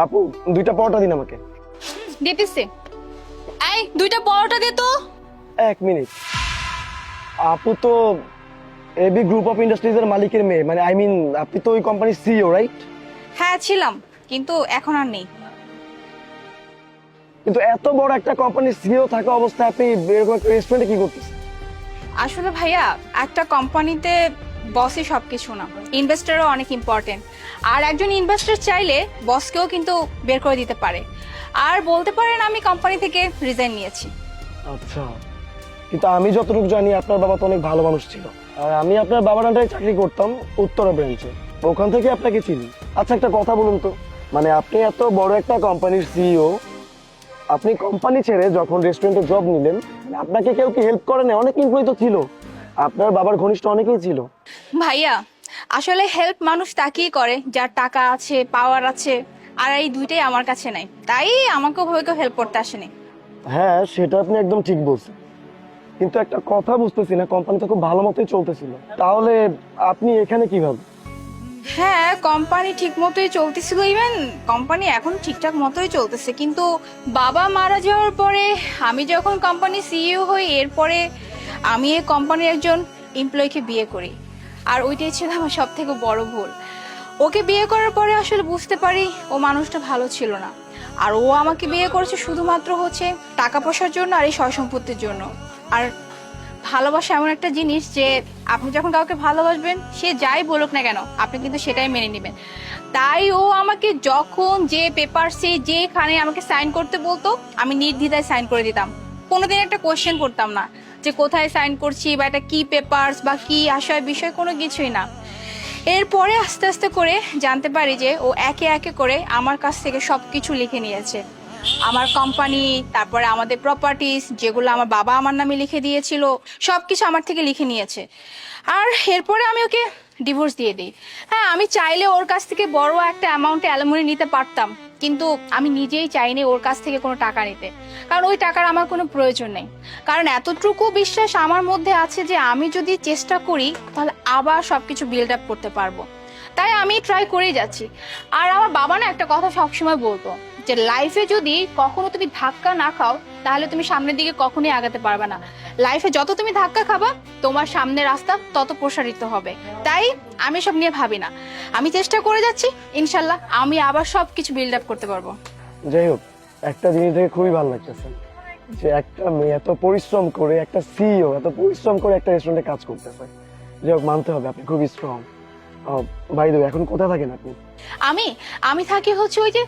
আপু, 2টা পরোটা দিন আমাকে। দিতেছি। এই 2টা পরোটা দে তো। 1 মিনিট। আপু তো এবি গ্রুপ অফ ইন্ডাস্ট্রিজ এর মালিকের মেয়ে, মানে আই মিন আপনি তো ওই কোম্পানির সিইও, রাইট? হ্যাঁ ছিলাম, কিন্তু এখন আর নেই। কিন্তু এত বড় একটা কোম্পানির সিইও থাকা অবস্থায় আপনি এরকম একটা রেস্টুরেন্টে কি করতেছেন? আসলে ভাইয়া, একটা কোম্পানিতে বসই সবকিছু না, ইনভেস্টরও অনেক ইম্পর্টেন্ট। আর একজন ইনভেস্টর চাইলে বসকেও কিন্তু বের করে দিতে পারে। আর বলতে পারেন আমি কোম্পানি থেকে রিজাইন নিয়েছি। আচ্ছা, কিন্তু আমি যতটুকু জানি আপনার বাবা তো অনেক ভালো মানুষ ছিল। আর আমি আপনার বাবার আন্ডারে চাকরি করতাম উত্তরা ব্রাঞ্চে, ওখান থেকে আপনাকে চিনি। আচ্ছা, একটা কথা বলুন তো, মানে আপনি এত বড় একটা কোম্পানির সিইও, আপনি কোম্পানি ছেড়ে যখন রেস্টুরেন্টে জব নিলেন, মানে আপনাকে কেউ কি হেল্প করে না? অনেক এমপ্লয়ি তো ছিল, আপনার বাবার ঘনিষ্ঠ অনেকেই ছিল। ভাইয়া, আসলে হেল্প মানুষ তাকেই করে যার টাকা আছে, পাওয়ার আছে। আর এই দুইটাই আমার কাছে নাই, তাই আমাকেও ভয় কেউ হেল্প করতে আসেনি। হ্যাঁ, সেটা আপনি একদম ঠিক বলছেন, কিন্তু একটা কথা বুঝতেছি না, কোম্পানি তো খুব ভালো মতোই চলতেছিল, তাহলে আপনি এখানে কিভাবে? হ্যাঁ, কোম্পানি ঠিক মতোই চলতেছিল, ইভেন কোম্পানি এখন ঠিকঠাক মতোই চলতেছে, কিন্তু বাবা মারা যাওয়ার পরে আমি যখন কোম্পানি সিইও হই, এরপরে আমি এই কোম্পানির একজন এমপ্লয়িকে বিয়ে করি। আর ওইটাই ছিল আমার সব থেকে বড় ভুল। ওকে বিয়ে করার পরে আসলে বুঝতে পারি ও মানুষটা ভালো ছিল না। আর ও আমাকে বিয়ে করেছে শুধুমাত্র হচ্ছে টাকা পয়সার জন্য আর এই সয় সম্পত্তির জন্য। আর ভালোবাসা এমন একটা জিনিস যে আপনি যখন কাউকে ভালোবাসবেন, সে যাই বলুক না কেন আপনি কিন্তু সেটাই মেনে নেবেন। তাই ও আমাকে যখন যে পেপারসে যেখানে আমাকে সাইন করতে বলতো, আমি নির্দ্বিধায় সাইন করে দিতাম। কোনোদিন একটা কোয়েশ্চেন করতাম না যে কোথায় সাইন করছি বা এটা কি পেপারস বা কি আশয় বিষয়, কোনো কিছুই না। এরপরে আস্তে আস্তে করে জানতে পারি যে ও একে একে করে আমার কাছ থেকে সবকিছু লিখে নিয়েছে। আমার কোম্পানি, তারপরে আমাদের প্রপার্টিজ যেগুলো আমার বাবা আমার নামে লিখে দিয়েছিল, সবকিছু আমার থেকে লিখে নিয়েছে। আর এরপরে আমি ওকে ডিভোর্স দিয়ে দিই। হ্যাঁ, আমি চাইলে ওর কাছ থেকে বড় একটা অ্যামাউন্টে অ্যালিমনি নিতে পারতাম, কিন্তু আমি নিজেই চাইনি ওর কাছ থেকে কোনো টাকা নিতে, কারণ ওই টাকার আমার কোনো প্রয়োজন নেই। কারণ এতটুকু বিশ্বাস আমার মধ্যে আছে যে আমি যদি চেষ্টা করি তাহলে আবার সবকিছু বিল্ড আপ করতে পারবো। তাই আমি ট্রাই করেই যাচ্ছি। আর আমার বাবা না একটা কথা সবসময় বলতো যে লাইফে যদি কখনো তুমি ধাক্কা না খাও, তাহলে তুমি সামনের দিকে কখনোই আগাতে পারবে না। লাইফে যত তুমি ধাক্কা খাবা, তোমার সামনের রাস্তা তত প্রসারিত হবে। তাই আমি সব নিয়ে ভাবি না, আমি চেষ্টা করে যাচ্ছি, ইনশাল্লাহ আমি আবার সবকিছু বিল্ড আপ করতে পারবো। যাই হোক, একটা জিনিস দেখে খুবই ভালো লাগতেছে যে একটা মেয়ে এত পরিশ্রম করে, একটা সিইও এত পরিশ্রম করে একটা রেস্টুরেন্টে কাজ করতেছে। যাই হোক, মানতে হবে আপনি খুবই স্ট্রং। বাই দ্য ওয়ে, এখন কোথায় থাকেন আপনি? আমি আমি থাকি হচ্ছে ওই যে